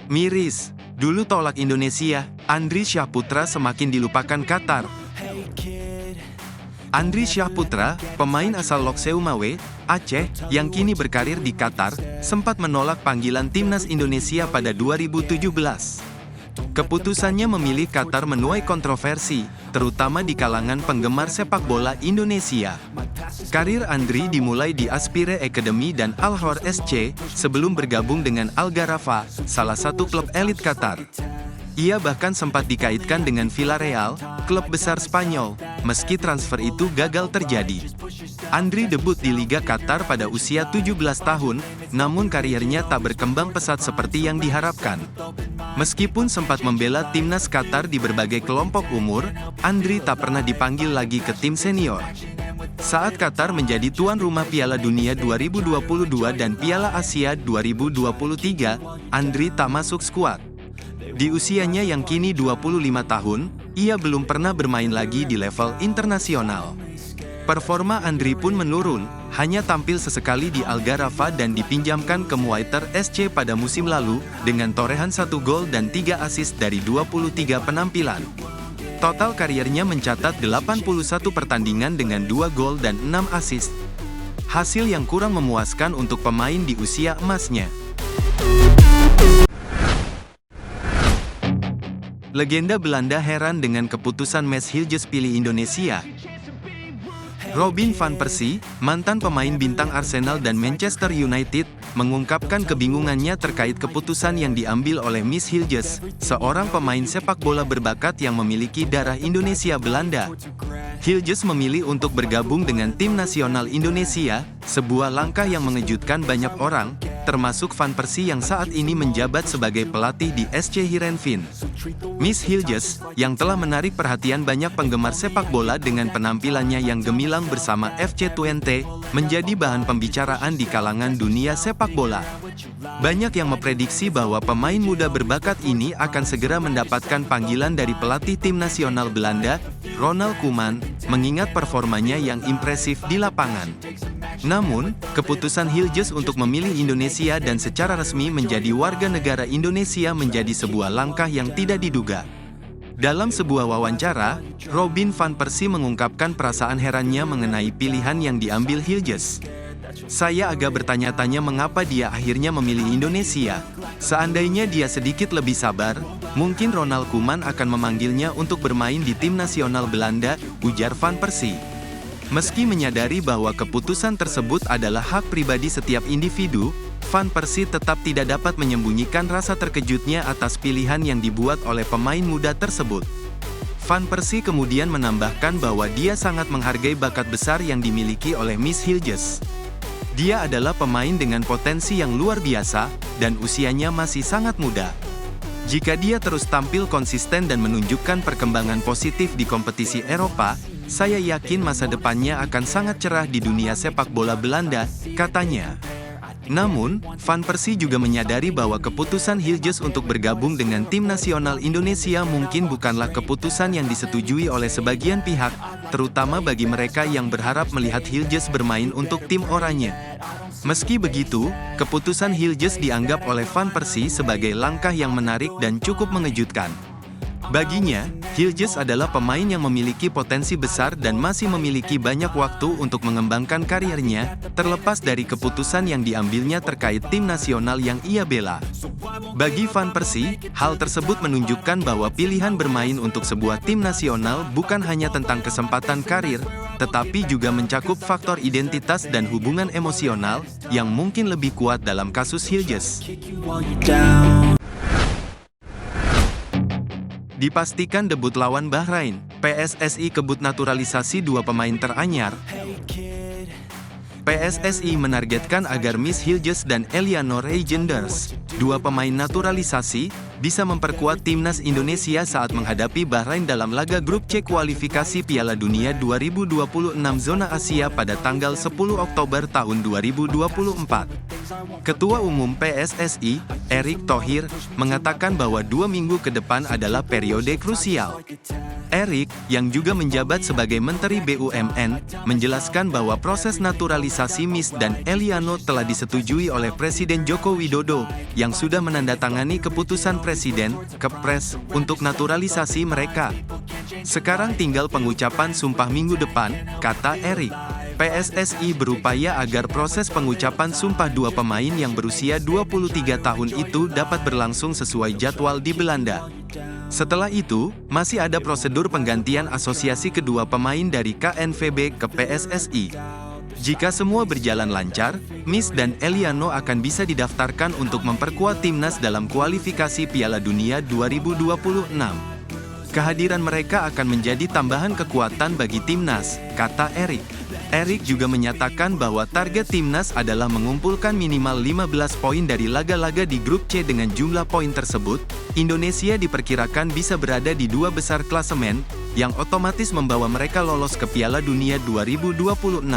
Miris. Dulu tolak Indonesia, Andri Syahputra semakin dilupakan Qatar. Andri Syahputra, pemain asal Lok Seumawe, Aceh, yang kini berkarir di Qatar, sempat menolak panggilan timnas Indonesia pada 2017. Keputusannya memilih Qatar menuai kontroversi, terutama di kalangan penggemar sepak bola Indonesia. Karir Andri dimulai di Aspire Academy dan Al-Hor SC, sebelum bergabung dengan Al Gharafa, salah satu klub elit Qatar. Ia bahkan sempat dikaitkan dengan Villarreal, klub besar Spanyol, meski transfer itu gagal terjadi. Andri debut di Liga Qatar pada usia 17 tahun, namun karirnya tak berkembang pesat seperti yang diharapkan. Meskipun sempat membela timnas Qatar di berbagai kelompok umur, Andri tak pernah dipanggil lagi ke tim senior. Saat Qatar menjadi tuan rumah Piala Dunia 2022 dan Piala Asia 2023, Andri tak masuk skuad. Di usianya yang kini 25 tahun, ia belum pernah bermain lagi di level internasional. Performa Andri pun menurun, hanya tampil sesekali di Al Gharafa dan dipinjamkan ke Muayter SC pada musim lalu, dengan torehan 1 gol dan 3 assist dari 23 penampilan. Total kariernya mencatat 81 pertandingan dengan 2 gol dan 6 assist. Hasil yang kurang memuaskan untuk pemain di usia emasnya. Legenda Belanda heran dengan keputusan Max Hilgers pilih Indonesia. Robin van Persie, mantan pemain bintang Arsenal dan Manchester United, mengungkapkan kebingungannya terkait keputusan yang diambil oleh Max Hilgers, seorang pemain sepak bola berbakat yang memiliki darah Indonesia Belanda. Hilgers memilih untuk bergabung dengan tim nasional Indonesia, sebuah langkah yang mengejutkan banyak orang, termasuk Van Persie yang saat ini menjabat sebagai pelatih di SC Heerenveen. Max Hilgers, yang telah menarik perhatian banyak penggemar sepak bola dengan penampilannya yang gemilang bersama FC Twente, menjadi bahan pembicaraan di kalangan dunia sepak bola. Banyak yang memprediksi bahwa pemain muda berbakat ini akan segera mendapatkan panggilan dari pelatih tim nasional Belanda, Ronald Koeman, mengingat performanya yang impresif di lapangan. Namun, keputusan Hilgers untuk memilih Indonesia dan secara resmi menjadi warga negara Indonesia menjadi sebuah langkah yang tidak diduga. Dalam sebuah wawancara, Robin van Persie mengungkapkan perasaan herannya mengenai pilihan yang diambil Hilgers. "Saya agak bertanya-tanya mengapa dia akhirnya memilih Indonesia. Seandainya dia sedikit lebih sabar, mungkin Ronald Koeman akan memanggilnya untuk bermain di tim nasional Belanda," ujar van Persie. Meski menyadari bahwa keputusan tersebut adalah hak pribadi setiap individu, Van Persie tetap tidak dapat menyembunyikan rasa terkejutnya atas pilihan yang dibuat oleh pemain muda tersebut. Van Persie kemudian menambahkan bahwa dia sangat menghargai bakat besar yang dimiliki oleh Max Hilgers. Dia adalah pemain dengan potensi yang luar biasa, dan usianya masih sangat muda. Jika dia terus tampil konsisten dan menunjukkan perkembangan positif di kompetisi Eropa, saya yakin masa depannya akan sangat cerah di dunia sepak bola Belanda, katanya. Namun, Van Persie juga menyadari bahwa keputusan Hilgers untuk bergabung dengan tim nasional Indonesia mungkin bukanlah keputusan yang disetujui oleh sebagian pihak, terutama bagi mereka yang berharap melihat Hilgers bermain untuk tim oranye. Meski begitu, keputusan Hilgers dianggap oleh Van Persie sebagai langkah yang menarik dan cukup mengejutkan. Baginya, Hilgers adalah pemain yang memiliki potensi besar dan masih memiliki banyak waktu untuk mengembangkan karirnya, terlepas dari keputusan yang diambilnya terkait tim nasional yang ia bela. Bagi Van Persie, hal tersebut menunjukkan bahwa pilihan bermain untuk sebuah tim nasional bukan hanya tentang kesempatan karir, tetapi juga mencakup faktor identitas dan hubungan emosional, yang mungkin lebih kuat dalam kasus Hilgers. Dipastikan debut lawan Bahrain, PSSI kebut naturalisasi 2 pemain teranyar. PSSI menargetkan agar Max Hilgers dan Elianor Reijenders, 2 pemain naturalisasi, bisa memperkuat timnas Indonesia saat menghadapi Bahrain dalam laga grup C kualifikasi Piala Dunia 2026 zona Asia pada tanggal 10 Oktober tahun 2024. Ketua Umum PSSI, Erick Thohir, mengatakan bahwa 2 minggu ke depan adalah periode krusial. Erick, yang juga menjabat sebagai Menteri BUMN, menjelaskan bahwa proses naturalisasi Miss dan Eliano telah disetujui oleh Presiden Joko Widodo, yang sudah menandatangani keputusan Presiden, Kepres, untuk naturalisasi mereka. Sekarang tinggal pengucapan sumpah minggu depan, kata Erick. PSSI berupaya agar proses pengucapan sumpah 2 pemain yang berusia 23 tahun itu dapat berlangsung sesuai jadwal di Belanda. Setelah itu, masih ada prosedur penggantian asosiasi kedua pemain dari KNVB ke PSSI. Jika semua berjalan lancar, Miss dan Eliano akan bisa didaftarkan untuk memperkuat timnas dalam kualifikasi Piala Dunia 2026. Kehadiran mereka akan menjadi tambahan kekuatan bagi timnas, kata Erick. Erick juga menyatakan bahwa target timnas adalah mengumpulkan minimal 15 poin dari laga-laga di grup C. Dengan jumlah poin tersebut, Indonesia diperkirakan bisa berada di 2 besar klasemen, yang otomatis membawa mereka lolos ke Piala Dunia 2026.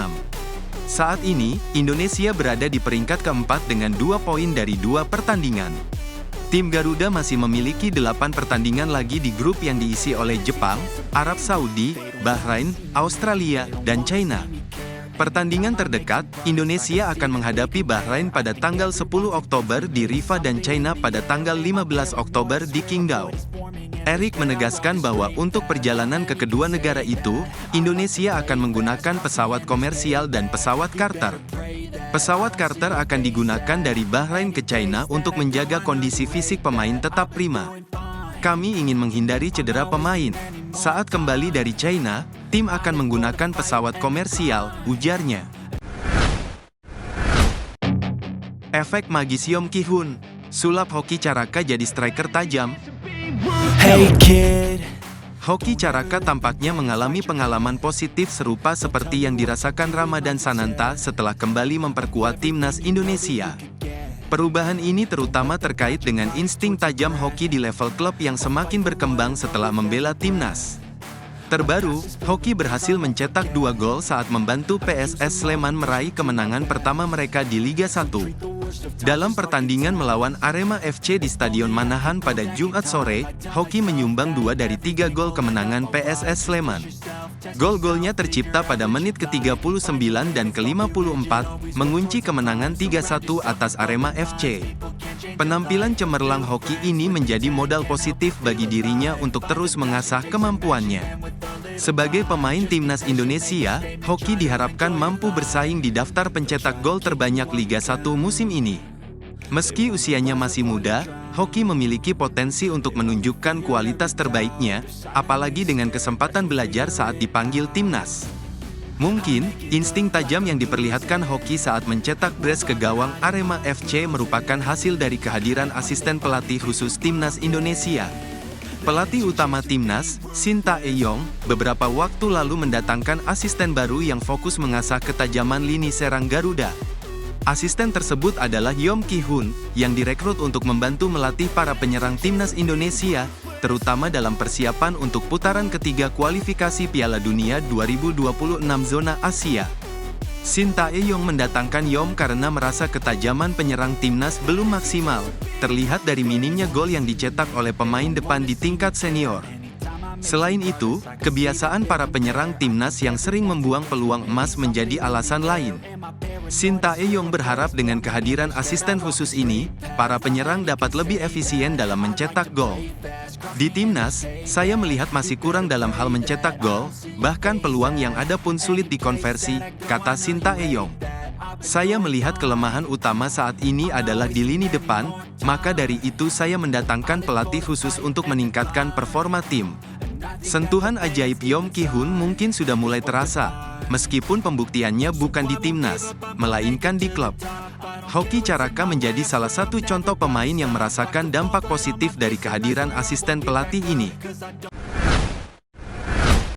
Saat ini, Indonesia berada di peringkat keempat dengan 2 poin dari 2 pertandingan. Tim Garuda masih memiliki 8 pertandingan lagi di grup yang diisi oleh Jepang, Arab Saudi, Bahrain, Australia, dan China. Pertandingan terdekat, Indonesia akan menghadapi Bahrain pada tanggal 10 Oktober di Rifa dan China pada tanggal 15 Oktober di Qingdao. Erick menegaskan bahwa untuk perjalanan ke kedua negara itu, Indonesia akan menggunakan pesawat komersial dan pesawat charter. Pesawat charter akan digunakan dari Bahrain ke China untuk menjaga kondisi fisik pemain tetap prima. Kami ingin menghindari cedera pemain. Saat kembali dari China, tim akan menggunakan pesawat komersial, ujarnya. Efek magis Yeom Ki-hun, sulap Hoki Caraka jadi striker tajam. Hey kid. Hoki Caraka tampaknya mengalami pengalaman positif serupa seperti yang dirasakan Ramadan Sananta setelah kembali memperkuat timnas Indonesia. Perubahan ini terutama terkait dengan insting tajam Hoki di level klub yang semakin berkembang setelah membela timnas. Terbaru, Hoki berhasil mencetak 2 gol saat membantu PSS Sleman meraih kemenangan pertama mereka di Liga 1. Dalam pertandingan melawan Arema FC di Stadion Manahan pada Jumat sore, Hoki menyumbang 2 dari 3 gol kemenangan PSS Sleman. Gol-golnya tercipta pada menit ke-39 dan ke-54, mengunci kemenangan 3-1 atas Arema FC. Penampilan cemerlang Hoki ini menjadi modal positif bagi dirinya untuk terus mengasah kemampuannya. Sebagai pemain timnas Indonesia, Hoki diharapkan mampu bersaing di daftar pencetak gol terbanyak Liga 1 musim ini. Meski usianya masih muda, Hoki memiliki potensi untuk menunjukkan kualitas terbaiknya, apalagi dengan kesempatan belajar saat dipanggil timnas. Mungkin, insting tajam yang diperlihatkan Hoki saat mencetak brace ke gawang Arema FC merupakan hasil dari kehadiran asisten pelatih khusus timnas Indonesia. Pelatih utama timnas, Shin Tae-yong, beberapa waktu lalu mendatangkan asisten baru yang fokus mengasah ketajaman lini serang Garuda. Asisten tersebut adalah Yeom Ki-hun, yang direkrut untuk membantu melatih para penyerang timnas Indonesia, terutama dalam persiapan untuk putaran ketiga kualifikasi Piala Dunia 2026 zona Asia. Shin Tae-yong mendatangkan Yeom karena merasa ketajaman penyerang timnas belum maksimal, terlihat dari minimnya gol yang dicetak oleh pemain depan di tingkat senior. Selain itu, kebiasaan para penyerang timnas yang sering membuang peluang emas menjadi alasan lain. Shin Tae-yong berharap dengan kehadiran asisten khusus ini, para penyerang dapat lebih efisien dalam mencetak gol. Di timnas, saya melihat masih kurang dalam hal mencetak gol, bahkan peluang yang ada pun sulit dikonversi, kata Shin Tae-yong. Saya melihat kelemahan utama saat ini adalah di lini depan, maka dari itu saya mendatangkan pelatih khusus untuk meningkatkan performa tim. Sentuhan ajaib Yeom Ki-hun mungkin sudah mulai terasa, meskipun pembuktiannya bukan di timnas, melainkan di klub. Hoki Caraka menjadi salah satu contoh pemain yang merasakan dampak positif dari kehadiran asisten pelatih ini.